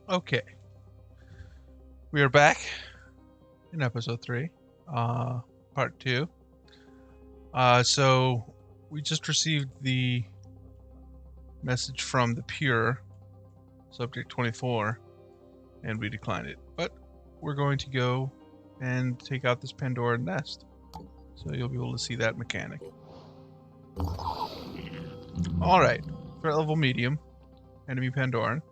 Okay, we are back in episode 3, part 2. So we just received the message from the Pure, subject 24, and we declined it. But we're going to go and take out this Pandora nest, so you'll be able to see that mechanic. Alright, threat level medium, enemy Pandoran.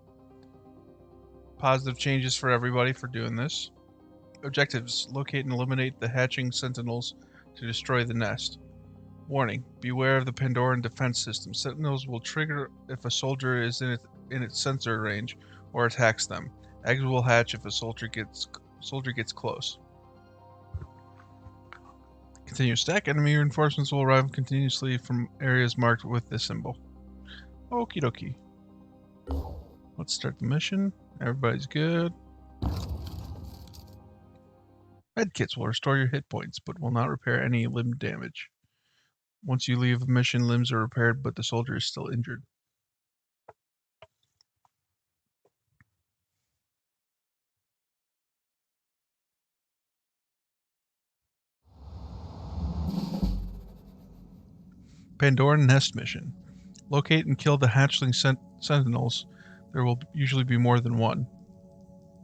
Positive changes for everybody for doing this. Objectives: locate and eliminate the hatching sentinels to destroy the nest. Warning: beware of the Pandoran defense system. Sentinels will trigger if a soldier is in its sensor range or attacks them. Eggs will hatch if a soldier gets close. Continue stack. Enemy reinforcements will arrive continuously from areas marked with this symbol. Okie dokie. Let's start the mission. Everybody's good. Medkits will restore your hit points, but will not repair any limb damage. Once you leave a mission, limbs are repaired, but the soldier is still injured. Pandoran Nest Mission. Locate and kill the hatchling sentinels. There will usually be more than one.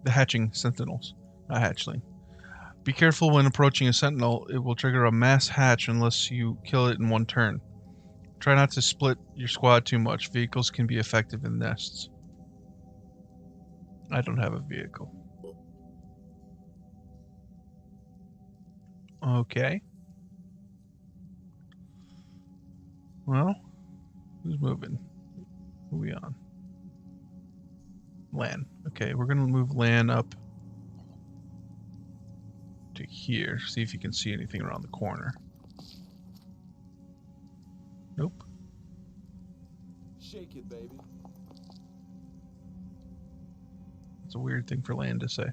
The hatching sentinels, not hatchling. Be careful when approaching a sentinel. It will trigger a mass hatch unless you kill it in one turn. Try not to split your squad too much. Vehicles can be effective in nests. I don't have a vehicle. Okay. Well, who's moving? Who are we on? Lan. Okay, we're gonna move Lan up to here. See if you can see anything around the corner. Nope. Shake it, baby. It's a weird thing for Lan to say.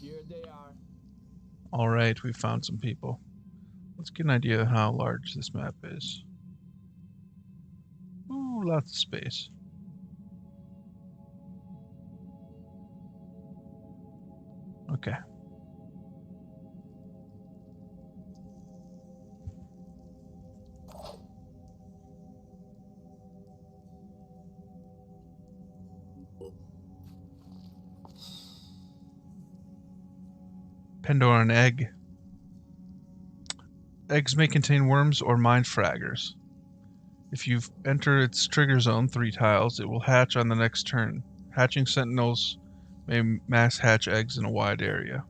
Here they are. Alright, we found some people. Let's get an idea of how large this map is. Ooh, lots of space. Okay. Pandoran egg. Eggs may contain worms or mind fraggers. If you enter its trigger zone 3 tiles, it will hatch on the next turn. Hatching sentinels may mass hatch eggs in a wide area.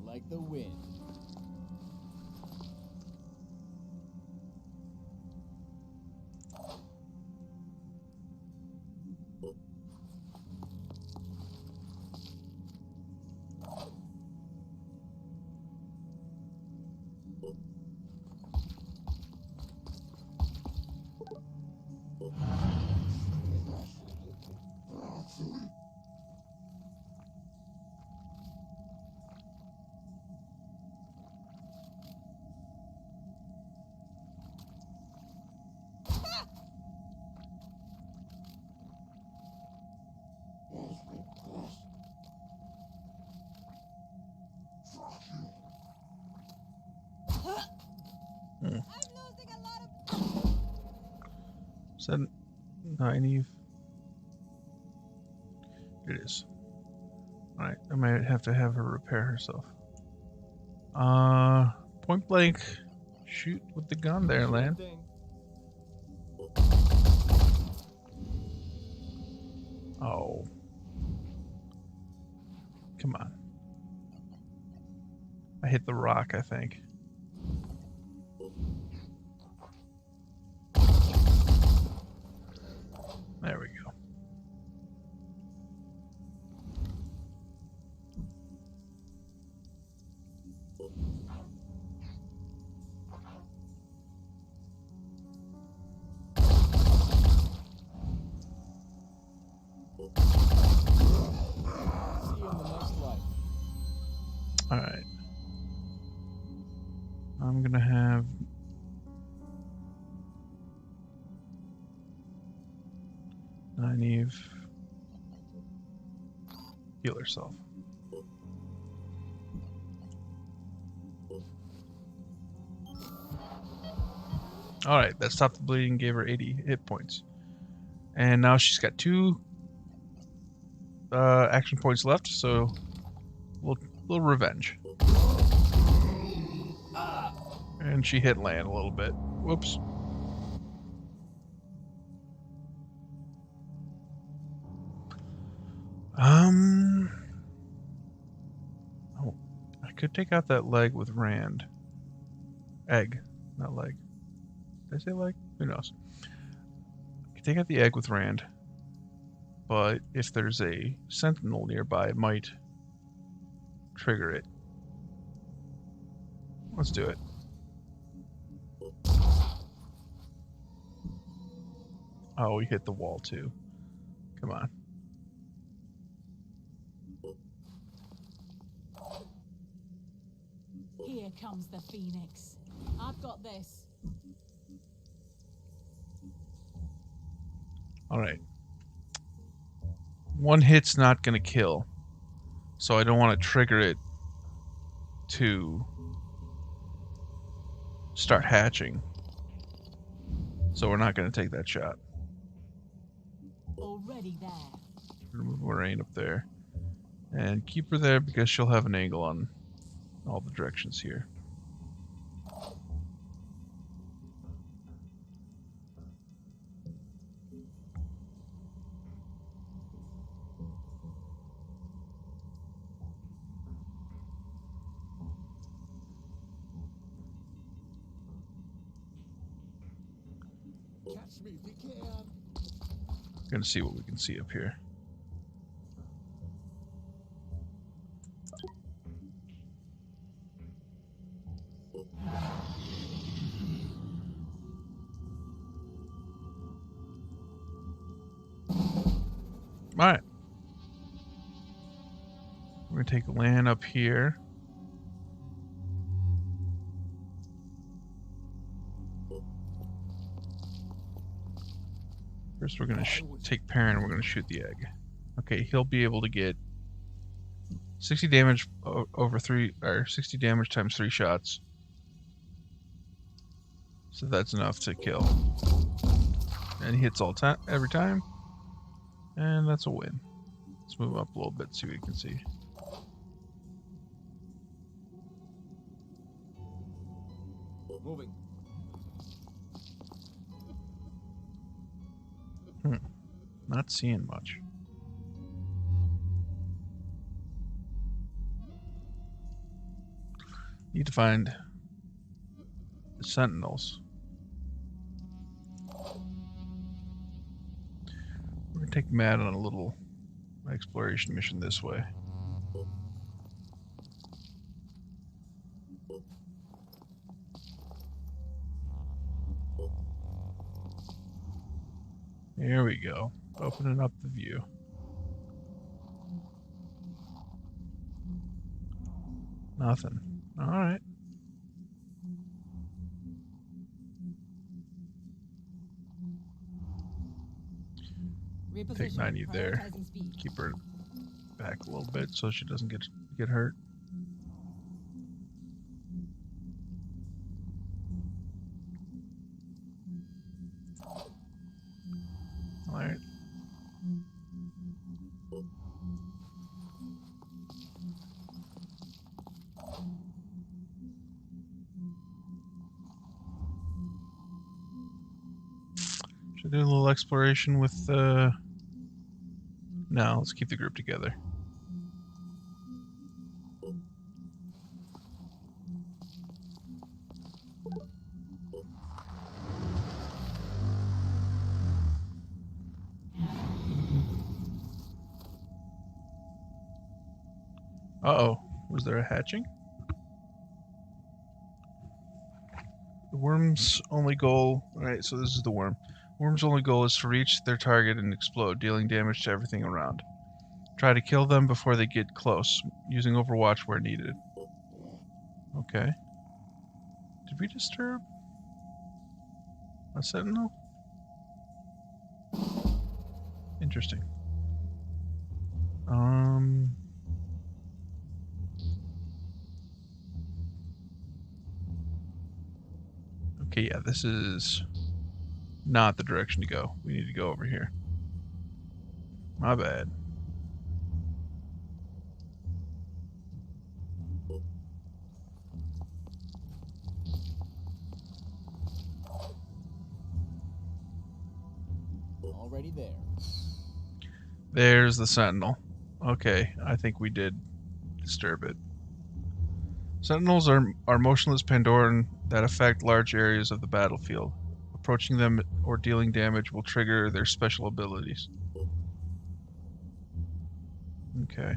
Like the wind. Is that Nynaeve? It is. Alright, I might have to have her repair herself. Point blank, shoot with the gun there, Lan. Oh. Come on. I hit the rock, I think. There we go. See you in the next life. Alright. I'm gonna have... Nynaeve heal herself. Alright, that stopped the bleeding, gave her 80 hit points. And now she's got 2 action points left, so little revenge. And she hit land a little bit. Whoops. Oh, I could take out that leg with Rand. Egg, not leg. Did I say leg? Who knows? I could take out the egg with Rand, but if there's a sentinel nearby, it might trigger it. Let's do it. Oh, we hit the wall too. Come on. Here comes the Phoenix. I've got this. Alright. One hit's not going to kill, so I don't want to trigger it to start hatching. So we're not going to take that shot. Already there. We're going to move Moraine up there. And keep her there because she'll have an angle on all the directions here. Catch me if you can. Gonna see what we can see up here. Alright. We're gonna take land up here. First, we're gonna take Perrin and we're gonna shoot the egg. Okay, he'll be able to get 60 damage over 3, or 60 damage times 3 shots. So that's enough to kill. And he hits every time. And that's a win. Let's move up a little bit, see what you can see. Moving. Not seeing much. Need to find the sentinels. We're gonna take Matt on a little exploration mission this way. Here we go. Opening up the view. Nothing. Alright. Take 90 there. Keep her back a little bit so she doesn't get hurt. Alright. Should I do a little exploration with no, let's keep the group together. Uh-oh. Was there a hatching? The worm's only goal... Alright, so this is the worm. Worm's only goal is to reach their target and explode, dealing damage to everything around. Try to kill them before they get close, using Overwatch where needed. Okay. Did we disturb a sentinel? Interesting. Okay, yeah, this is not the direction to go. We need to go over here. My bad. Already there. There's the sentinel. Okay, I think we did disturb it. Sentinels are motionless Pandoran that affect large areas of the battlefield. Approaching them or dealing damage will trigger their special abilities. Okay.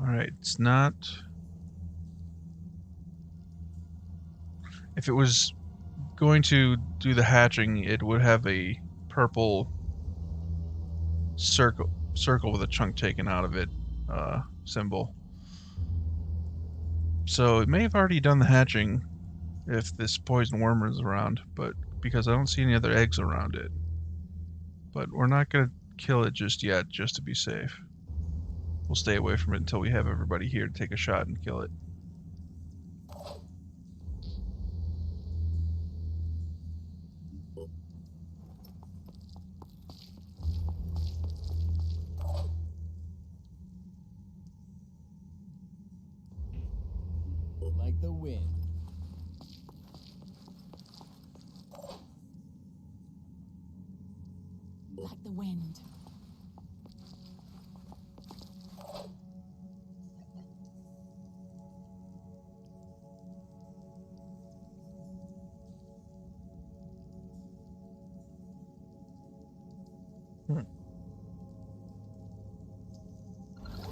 Alright, it's not... If it was going to do the hatching, it would have a purple circle with a chunk taken out of it symbol. So it may have already done the hatching if this poison worm is around, but because I don't see any other eggs around it. But we're not going to kill it just yet, just to be safe. We'll stay away from it until we have everybody here to take a shot and kill it. Like the wind. Like the wind.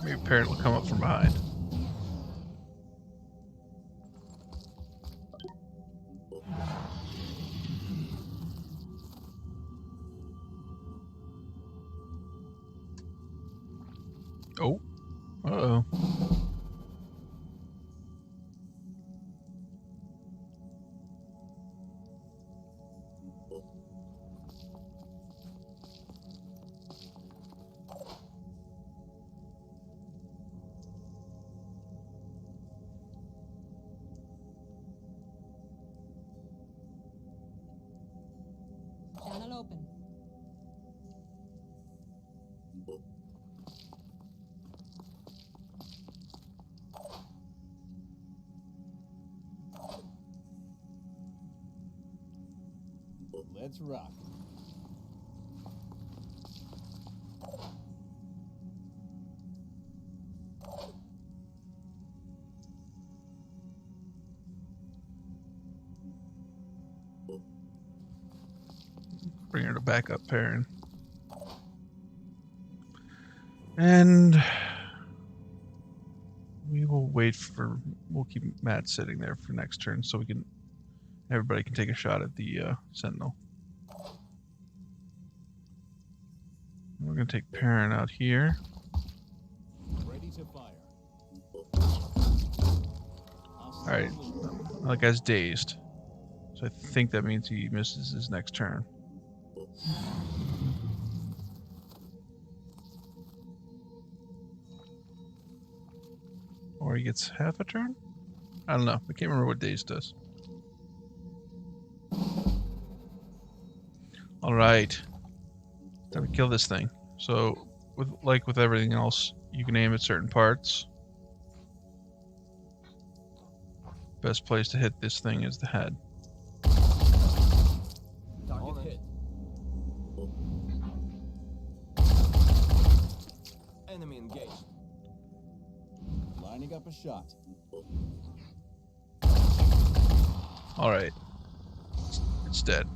Maybe Parent will come up from behind. Oh. Uh-oh. Channel open. Let's rock. Bring her to back up, Perrin. And we will wait for... We'll keep Matt sitting there for next turn so we can... Everybody can take a shot at the Sentinel. We're going to take Perrin out here. Ready to fire. Alright, that guy's dazed. So I think that means he misses his next turn. Or he gets half a turn? I don't know. I can't remember what dazed does. Alright. Time to kill this thing. So, with everything else, you can aim at certain parts. Best place to hit this thing is the head. Target hit. Enemy engaged. Lining up a shot. Alright. It's dead.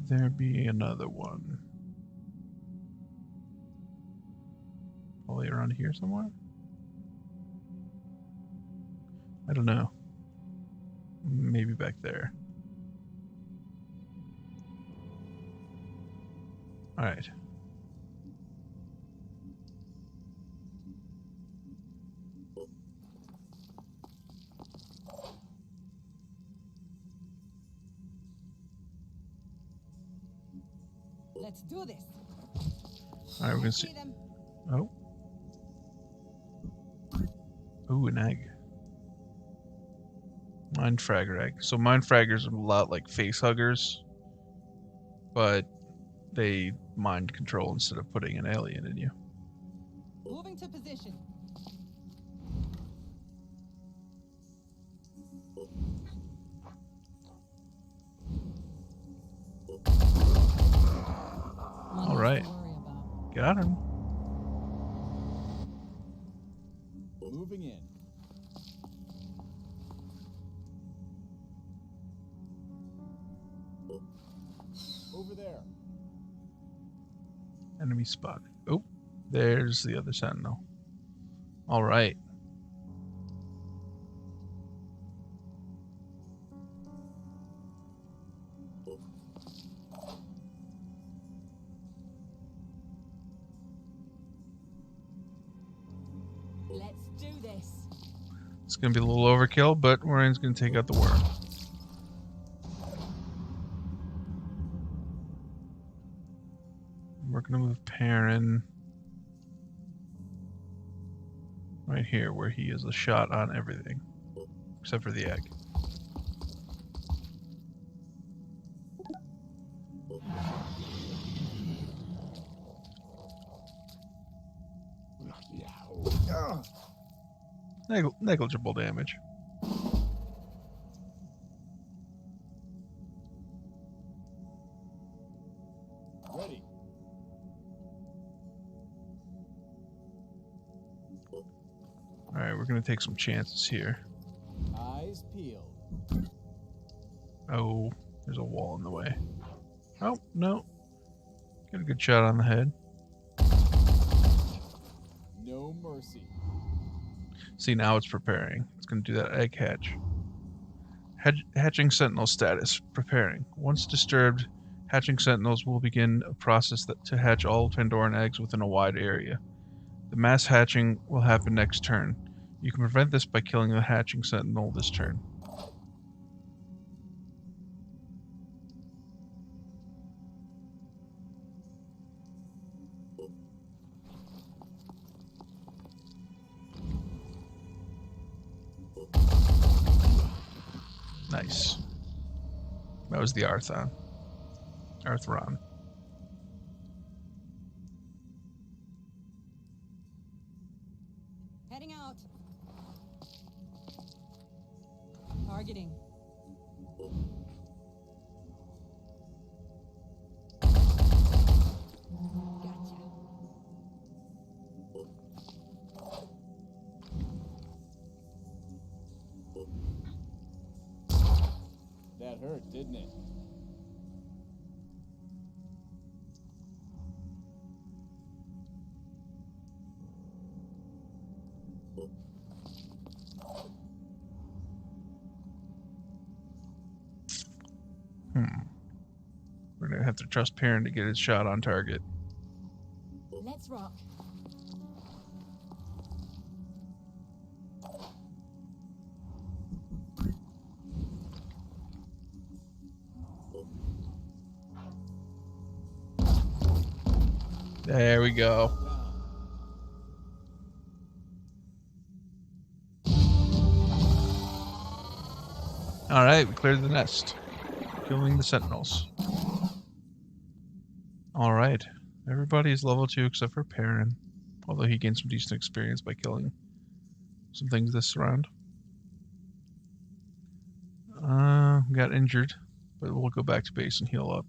Could there be another one? Probably around here somewhere? I don't know. Maybe back there. Alright. Let's do this. Alright, we're gonna see. them. Oh. Ooh, an egg. Mind fragger egg. So mind fraggers are a lot like face huggers, but they mind control instead of putting an alien in you. Moving to position. All right. Got him. Moving in. Over there. Enemy spotted. Oh, there's the other sentinel. All right. Let's do this. It's gonna be a little overkill, but Ryan's gonna take out the worm. We're gonna move Perrin right here where he has a shot on everything, except for the egg. Negligible damage. Ready. Alright, we're gonna take some chances here. Eyes peeled. Oh, there's a wall in the way. Oh, no. Get a good shot on the head. No mercy. See, now it's preparing. It's going to do that egg hatch. Hatching sentinel status. Preparing. Once disturbed, hatching sentinels will begin a process to hatch all Pandoran eggs within a wide area. The mass hatching will happen next turn. You can prevent this by killing the hatching sentinel this turn. Nice. That was the Arthron. Heading out. Targeting. Gotcha. That hurt, didn't it? We're going to have to trust Perrin to get his shot on target. Let's rock. There we go. Alright, we cleared the nest. Killing the sentinels. Alright. Everybody is level 2 except for Perrin. Although he gained some decent experience by killing some things this round. Got injured, but we'll go back to base and heal up.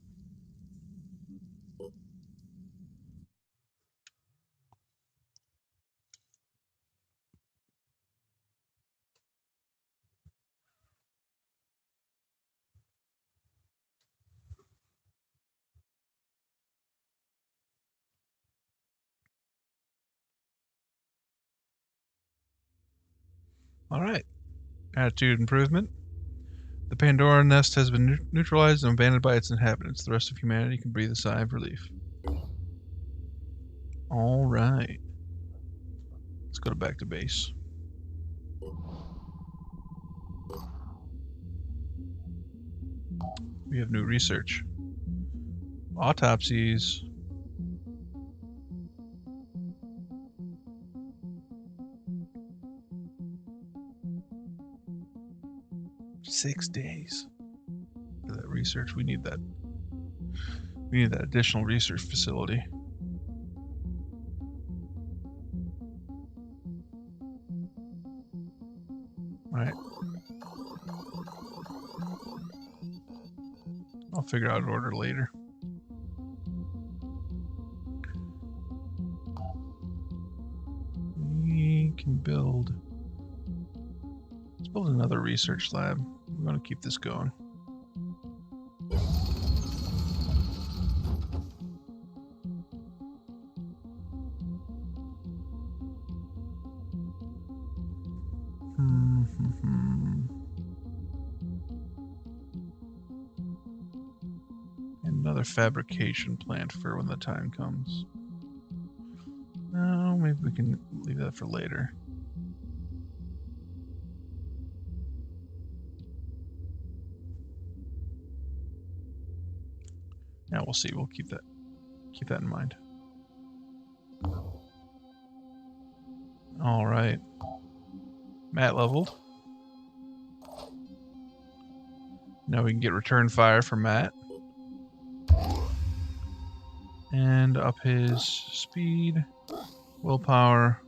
Alright. Attitude improvement. The Pandora nest has been neutralized and abandoned by its inhabitants. The rest of humanity can breathe a sigh of relief. Alright. Let's go back to base. We have new research. Autopsies. Six days for that research. We need that. We need that additional research facility. Alright. I'll figure out an order later. We can build... Let's build another research lab. We're going to keep this going. Another fabrication plant for when the time comes. No, maybe we can leave that for later. Yeah, we'll see. We'll keep that in mind. All right. Matt leveled. Now we can get return fire from Matt. And up his speed, willpower,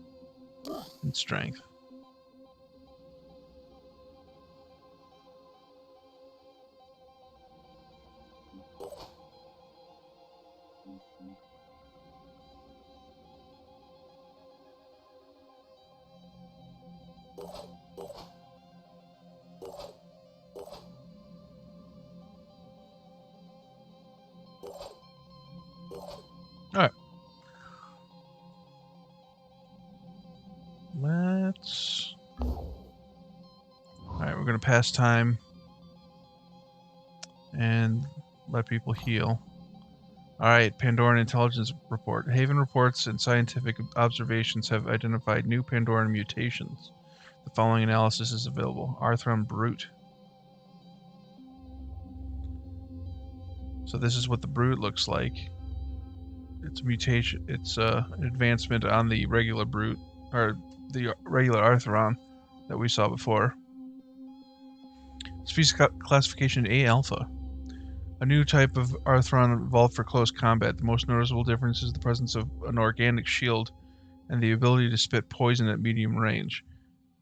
and strength. Alright. Alright, we're going to pass time and let people heal. Alright, Pandoran intelligence report. Haven reports and scientific observations have identified new Pandoran mutations. The following analysis is available. Arthron Brute. So this is what the Brute looks like. It's a mutation. It's an advancement on the regular Brute, or the regular Arthron that we saw before. Species classification A Alpha. A new type of Arthron evolved for close combat. The most noticeable difference is the presence of an organic shield and the ability to spit poison at medium range.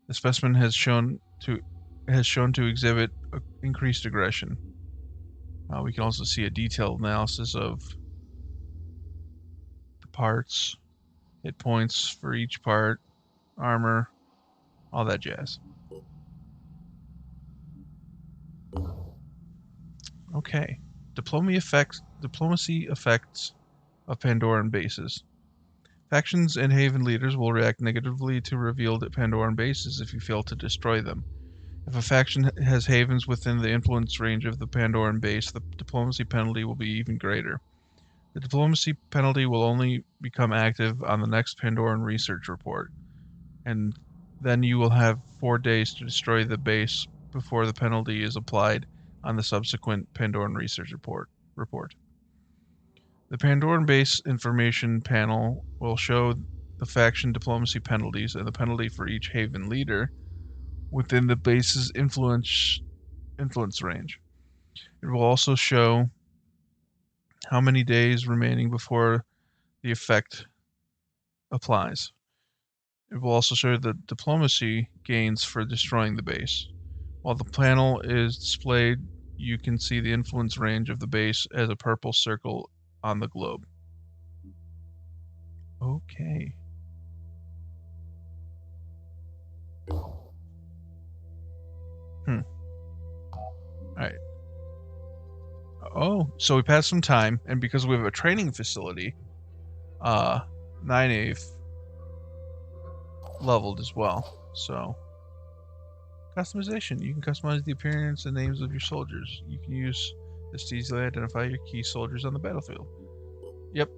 The specimen has shown to exhibit increased aggression. We can also see a detailed analysis of the parts, hit points for each part, armor, all that jazz. Okay. Diplomacy effects of Pandoran bases. Factions and Haven leaders will react negatively to revealed Pandoran bases if you fail to destroy them. If a faction has havens within the influence range of the Pandoran base, the diplomacy penalty will be even greater. The diplomacy penalty will only become active on the next Pandoran research report, and then you will have 4 days to destroy the base before the penalty is applied on the subsequent Pandoran research report. The Pandoran base information panel will show the faction diplomacy penalties and the penalty for each Haven leader within the base's influence range. It will also show how many days remaining before the effect applies. It will also show the diplomacy gains for destroying the base. While the panel is displayed, you can see the influence range of the base as a purple circle on the globe. Okay. Alright. Oh, so we passed some time, and because we have a training facility, 9A leveled as well, so Customization. You can customize the appearance and names of your soldiers. You can use this to easily identify your key soldiers on the battlefield. Yep,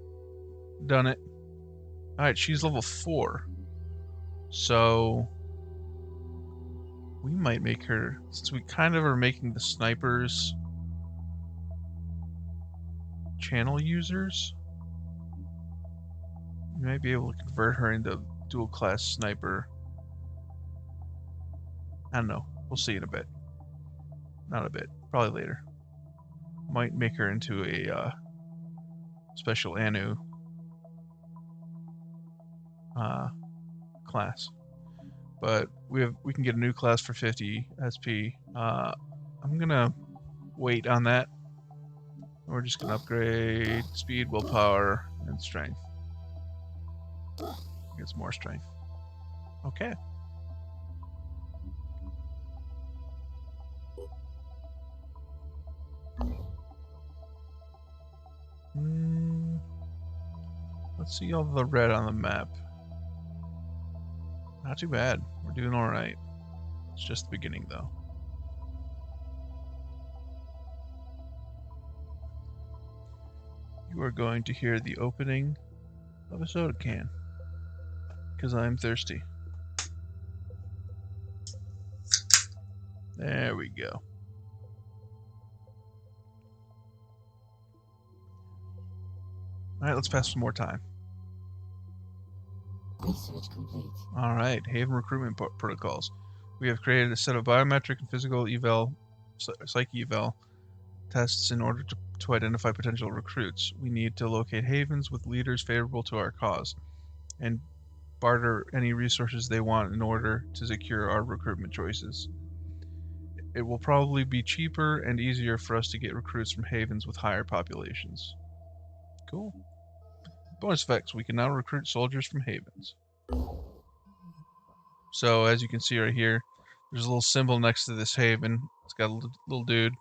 done it. Alright, she's level 4. So we might make her, since we kind of are making the snipers channel users, we might be able to convert her into dual class sniper. I don't know. We'll see in a bit. Not a bit. Probably later. Might make her into a special Anu class. But we can get a new class for 50 SP. I'm gonna wait on that. We're just gonna upgrade speed, willpower, and strength. Get some more strength. Okay. Let's see all the red on the map. Not too bad. We're doing alright. It's just the beginning, though. You are going to hear the opening of a soda can. Because I'm thirsty. There we go. Alright, let's pass some more time. Research complete. Alright, Haven recruitment protocols. We have created a set of biometric and physical eval, psyche eval tests in order to identify potential recruits. We need to locate havens with leaders favorable to our cause and barter any resources they want in order to secure our recruitment choices. It will probably be cheaper and easier for us to get recruits from havens with higher populations. Cool. Bonus effects. We can now recruit soldiers from havens. So as you can see right here, there's a little symbol next to this haven. It's got a little dude.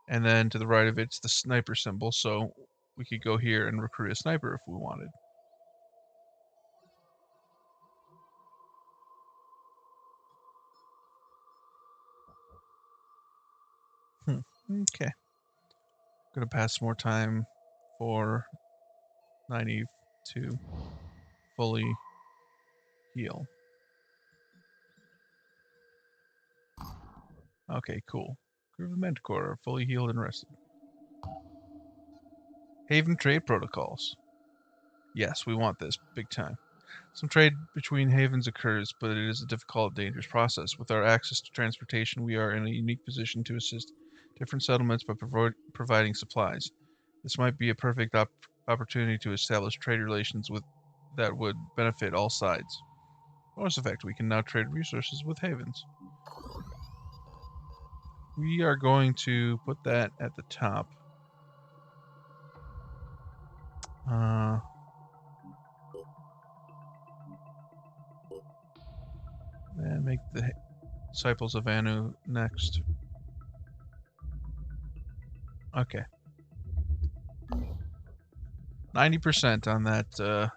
And then to the right of it's the sniper symbol. So we could go here and recruit a sniper if we wanted. Okay. Gonna pass more time for 90 to fully heal. Okay, cool. Group of Manticore are fully healed and rested. Haven trade protocols. Yes, we want this big time. Some trade between havens occurs, but it is a difficult, dangerous process. With our access to transportation, we are in a unique position to assist different settlements by providing supplies. This might be a perfect opportunity to establish trade relations that would benefit all sides. Bonus effect, we can now trade resources with havens. We are going to put that at the top. And make the Disciples of Anu next. Okay. 90% on that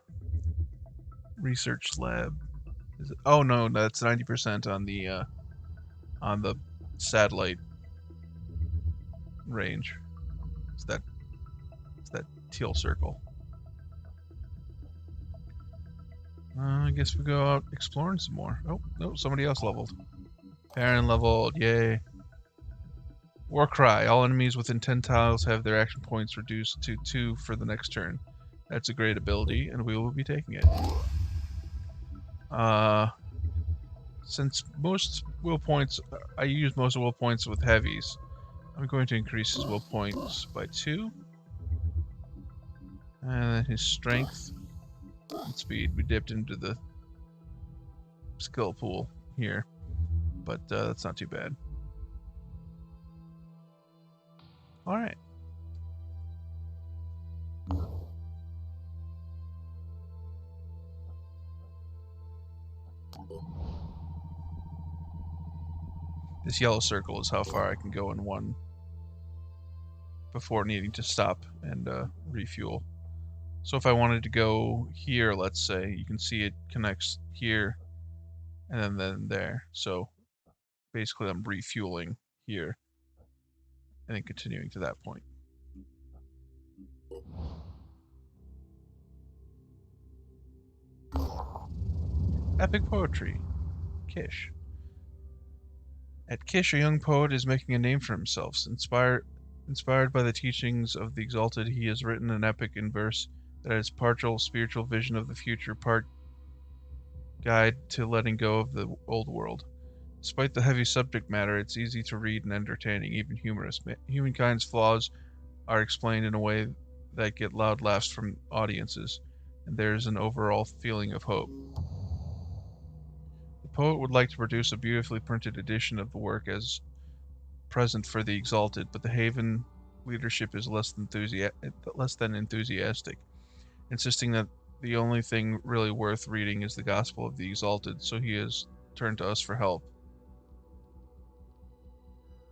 research lab. Is it? Oh no, that's 90% on the satellite range. It's that teal circle. I guess we go out exploring some more. Oh, no, somebody else leveled. Baron leveled, yay. War Cry. All enemies within 10 tiles have their action points reduced to 2 for the next turn. That's a great ability, and we will be taking it. Since most will points, I use most will points with heavies, I'm going to increase his will points by 2. And then his strength and speed. We dipped into the skill pool here, but that's not too bad. Alright. This yellow circle is how far I can go in one before needing to stop and refuel. So if I wanted to go here, let's say, you can see it connects here and then there. So basically I'm refueling here and then continuing to that point. Epic poetry. Kish. At Kish, a young poet is making a name for himself. Inspired by the teachings of the Exalted, he has written an epic in verse that is partial spiritual vision of the future, part guide to letting go of the old world. Despite the heavy subject matter, it's easy to read and entertaining, even humorous. Humankind's flaws are explained in a way that get loud laughs from audiences, and there's an overall feeling of hope. The poet would like to produce a beautifully printed edition of the work as present for the Exalted, but the Haven leadership is less than enthusiastic, insisting that the only thing really worth reading is the Gospel of the Exalted, so he has turned to us for help.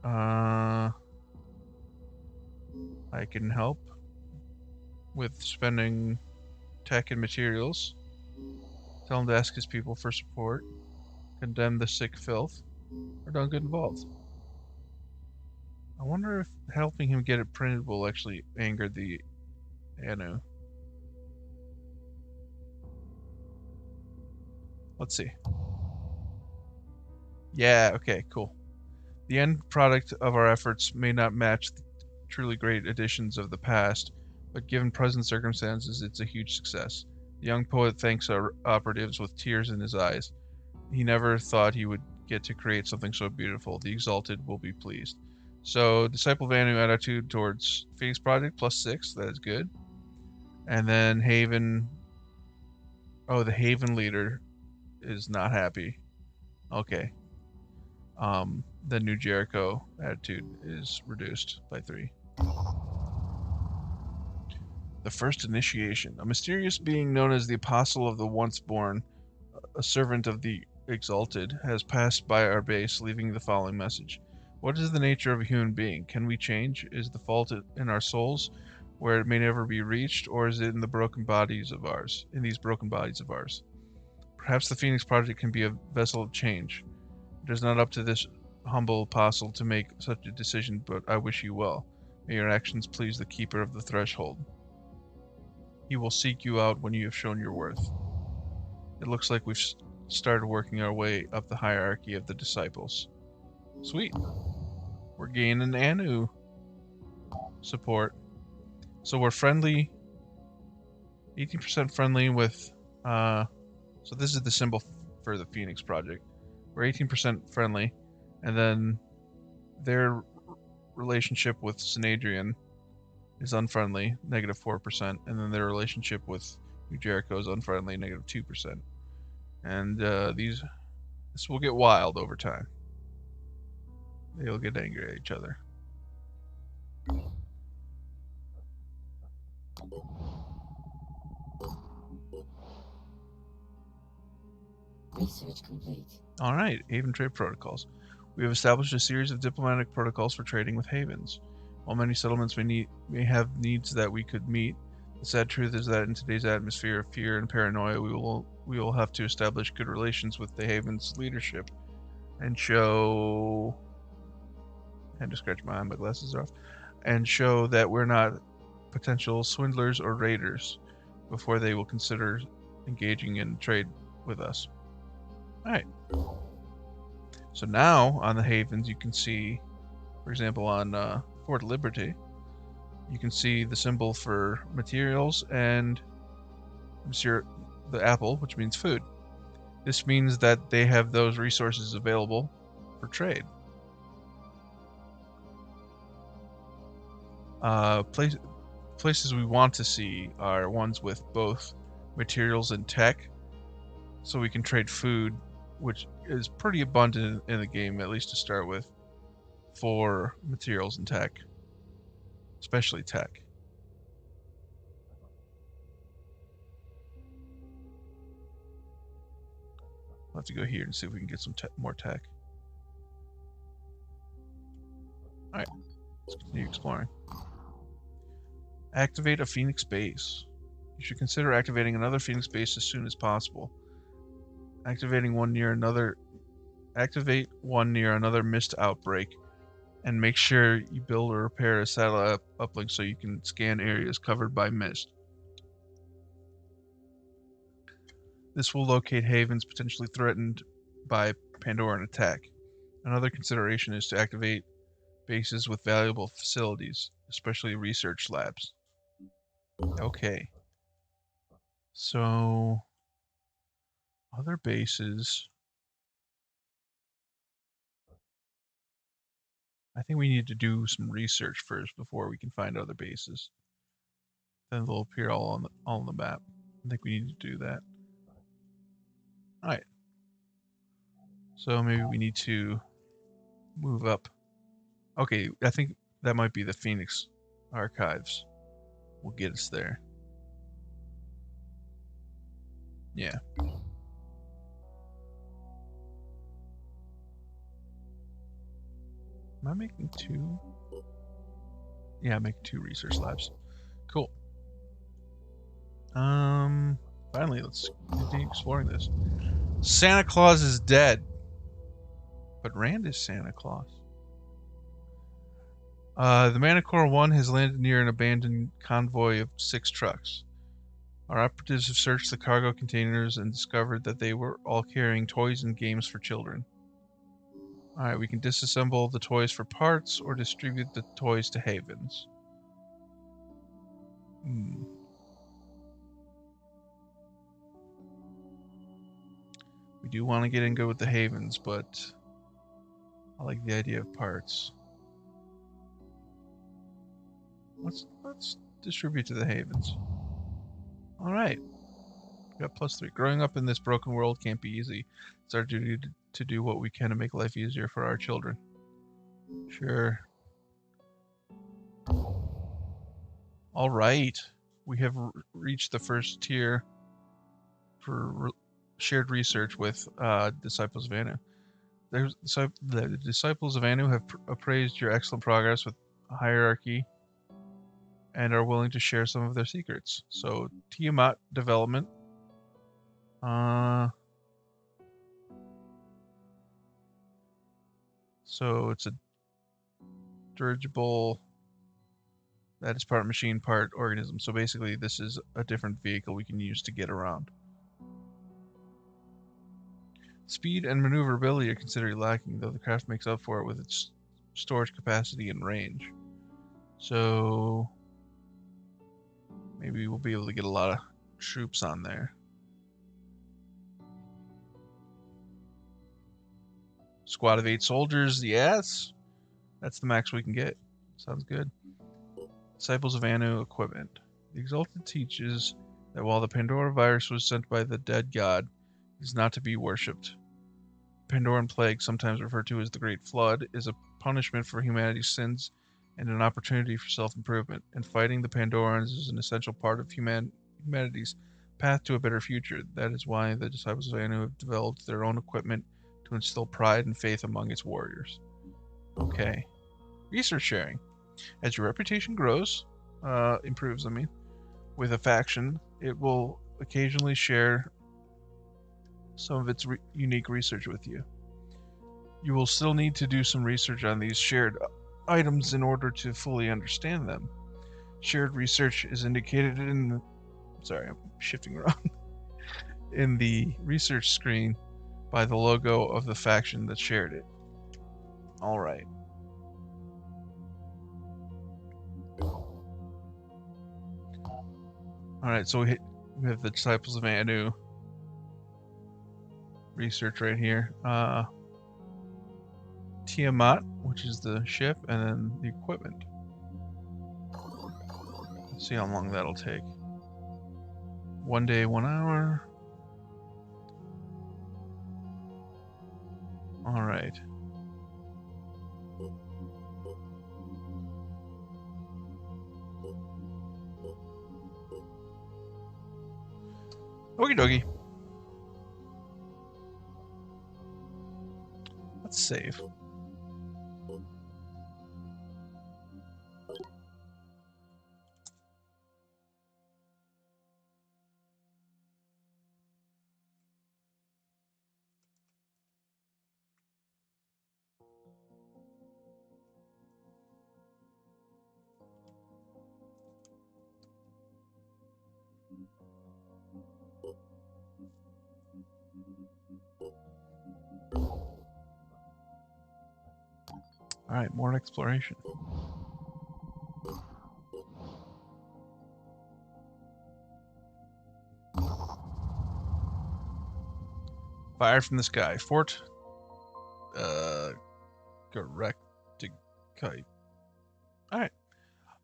I can help with spending tech and materials. Tell him to ask his people for support. Condemn the sick filth. Or don't get involved. I wonder if helping him get it printed will actually anger the Anu. Let's see. Yeah, okay, cool. The end product of our efforts may not match the truly great editions of the past, but given present circumstances, it's a huge success. The young poet thanks our operatives with tears in his eyes. He never thought he would get to create something so beautiful. The Exalted will be pleased. So, Disciple of Anu attitude towards Phoenix Project, +6, that is good. And then Haven. Oh, the Haven leader is not happy. Okay. The New Jericho attitude is reduced by 3. The first initiation. A mysterious being known as the Apostle of the Once Born, a servant of the Exalted, has passed by our base, leaving the following message. What is the nature of a human being? Can we change? Is the fault in our souls, where it may never be reached, or is it in the broken bodies of ours? In these broken bodies of ours. Perhaps the Phoenix Project can be a vessel of change. It is not up to this humble apostle to make such a decision, but I wish you well. May your actions please the keeper of the threshold. He will seek you out when you have shown your worth. It looks like we've started working our way up the hierarchy of the disciples. Sweet. We're gaining Anu support. So we're friendly. 18% friendly with... so this is the symbol for the Phoenix Project. We're 18% friendly. And then their relationship with Synadrian is unfriendly, -4%. And then their relationship with New Jericho is unfriendly, -2%. And this will get wild over time. They'll get angry at each other. Research complete. Alright, Haven Trade Protocols. We have established a series of diplomatic protocols for trading with havens. While many settlements may have needs that we could meet, the sad truth is that in today's atmosphere of fear and paranoia, we will have to establish good relations with the haven's leadership and show... I had to scratch my eye, my glasses are off. And show that we're not potential swindlers or raiders before they will consider engaging in trade with us. Alright. So now on the havens you can see, for example on Fort Liberty, you can see the symbol for materials and the apple, which means food. This means that they have those resources available for trade. Places we want to see are ones with both materials and tech, so we can trade food, which is pretty abundant in the game, at least to start with, for materials and tech, especially tech. We'll have to go here and see if we can get some more tech. Alright, let's continue exploring. Activate a Phoenix base. You should consider activating another Phoenix base as soon as possible. Activating one near another Activate one near another mist outbreak, and make sure you build or repair a satellite uplink so you can scan areas covered by mist. This will locate havens potentially threatened by Pandoran attack. Another consideration is to activate bases with valuable facilities, especially research labs. Okay. So, other bases. I think we need to do some research first before we can find other bases. Then they'll appear all on the map. I think we need to do that. Alright. So maybe we need to move up. Okay, I think that might be the Phoenix archives. Will get us there. Yeah. Am I making two? Yeah, I'm making two research labs. Cool. Finally, let's continue exploring this. Santa Claus is dead. But Rand is Santa Claus. The Manticore 1 has landed near an abandoned convoy of 6 trucks. Our operatives have searched the cargo containers and discovered that they were all carrying toys and games for children. Alright, we can disassemble the toys for parts or distribute the toys to havens. We do want to get in good with the havens, but I like the idea of parts. Let's distribute to the havens. Alright. We got +3. Growing up in this broken world can't be easy. It's our duty to do what we can to make life easier for our children. Sure. Alright. We have reached the first tier for shared research with Disciples of Anu. The Disciples of Anu have appraised your excellent progress with hierarchy and are willing to share some of their secrets. So, Tiamat development. So it's a dirigible that is part machine, part organism. So basically this is a different vehicle we can use to get around. Speed and maneuverability are considered lacking, though the craft makes up for it with its storage capacity and range. So maybe we'll be able to get a lot of troops on there. Squad of 8 soldiers, yes. That's the max we can get. Sounds good. Disciples of Anu equipment. The Exalted teaches that while the Pandora virus was sent by the dead god, it is not to be worshipped. Pandoran plague, sometimes referred to as the Great Flood, is a punishment for humanity's sins and an opportunity for self-improvement, and fighting the Pandorans is an essential part of humanity's path to a better future. That is why the Disciples of Anu have developed their own equipment to instill pride and faith among its warriors. Okay. Research sharing. As your reputation grows, improves, with a faction, it will occasionally share some of its unique research with you. You will still need to do some research on these shared items in order to fully understand them. Shared research is indicated in the... Sorry, I'm shifting around. In the research screen by the logo of the faction that shared it. Alright. Alright, so we have the Disciples of Anu research right here. Tiamat, which is the ship, and then the equipment. Let's see how long that'll take. 1 day, 1 hour. Alright. Okie dokie. Let's save. Alright, more exploration. Fire from the sky. Fort Gorektigkeit. Alright.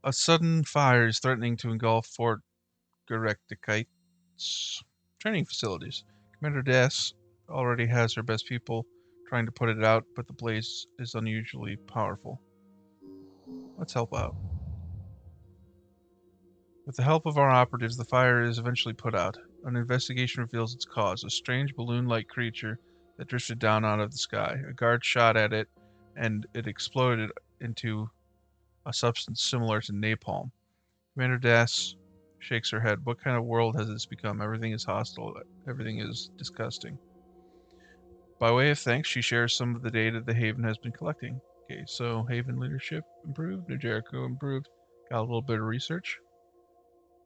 A sudden fire is threatening to engulf Fort Gorektigkeit's training facilities. Commander Des already has her best people trying to put it out, but the blaze is unusually powerful. Let's help out. With the help of our operatives, the fire is eventually put out. An investigation reveals its cause, a strange balloon-like creature that drifted down out of the sky. A guard shot at it, and it exploded into a substance similar to napalm. Commander Das shakes her head. What kind of world has this become? Everything is hostile. Everything is disgusting. By way of thanks, she shares some of the data the Haven has been collecting. Okay, so Haven leadership improved, New Jericho improved, got a little bit of research.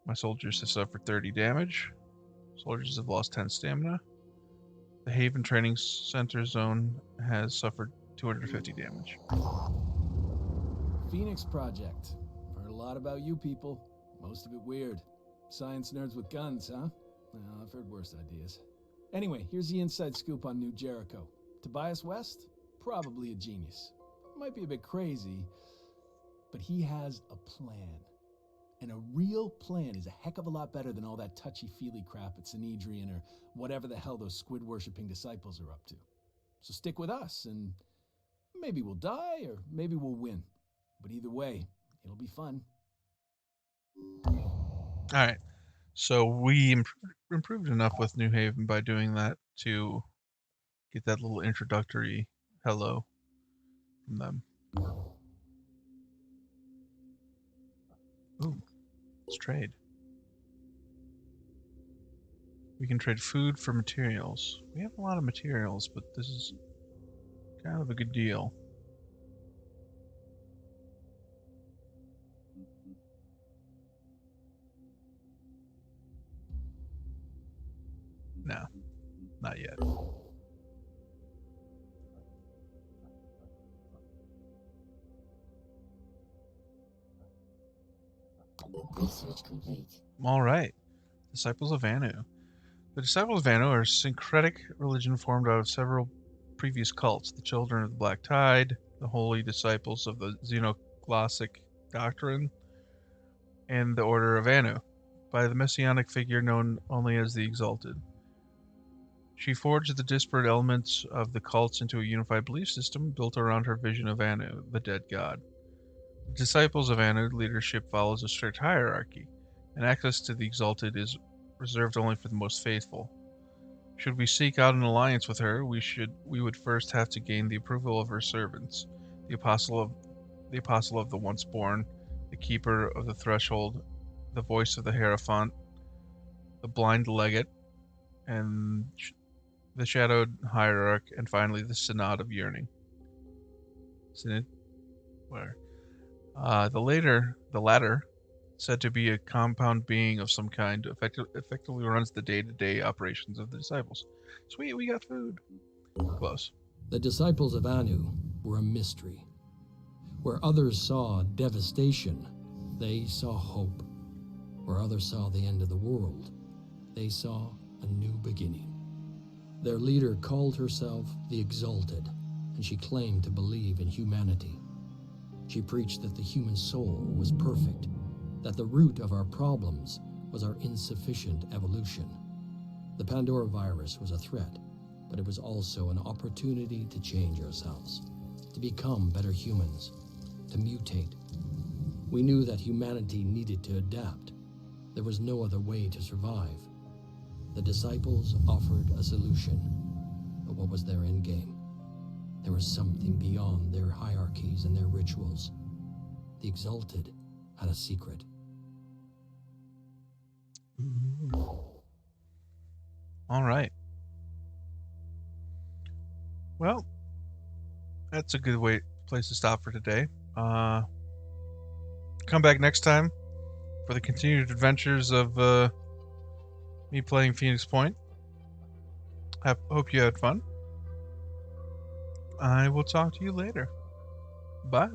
My soldiers have suffered 30 damage. Soldiers have lost 10 stamina. The Haven Training Center zone has suffered 250 damage. Phoenix Project. Heard a lot about you people. Most of it weird. Science nerds with guns, huh? Well, I've heard worse ideas. Anyway, here's the inside scoop on New Jericho. Tobias West? Probably a genius. Might be a bit crazy, but he has a plan. And a real plan is a heck of a lot better than all that touchy-feely crap at Sanhedrin or whatever the hell those squid-worshipping disciples are up to. So stick with us, and maybe we'll die, or maybe we'll win. But either way, it'll be fun. Alright, so we improved enough with New Haven by doing that to get that little introductory hello from them. Ooh, let's trade. We can trade food for materials. We have a lot of materials, but this is kind of a good deal. No, not yet. Research complete. All right. Disciples of Anu. The Disciples of Anu are a syncretic religion formed out of several previous cults. The Children of the Black Tide, the Holy Disciples of the Xenoglossic Doctrine, and the Order of Anu, by the messianic figure known only as the Exalted. She forged the disparate elements of the cults into a unified belief system built around her vision of Anu, the dead god. The Disciples of Anu leadership follows a strict hierarchy, and access to the Exalted is reserved only for the most faithful. Should we seek out an alliance with her, we would first have to gain the approval of her servants, the apostle of the once born, the keeper of the threshold, the voice of the Hierophant, the blind legate, and the shadowed hierarch, and finally the synod of yearning. Synod? Where? The latter, said to be a compound being of some kind, effectively runs the day-to-day operations of the disciples. Sweet, we got food. Close. The disciples of Anu were a mystery. Where others saw devastation, they saw hope. Where others saw the end of the world, they saw a new beginning. Their leader called herself the Exalted, and she claimed to believe in humanity. She preached that the human soul was perfect, that the root of our problems was our insufficient evolution. The Pandora virus was a threat, but it was also an opportunity to change ourselves, to become better humans, to mutate. We knew that humanity needed to adapt. There was no other way to survive. The disciples offered a solution, but what was their end game? There was something beyond their hierarchies and their rituals. The Exalted had a secret. All right. Well, that's a good place to stop for today. Come back next time for the continued adventures of me playing Phoenix Point. Hope you had fun. I will talk to you later. Bye.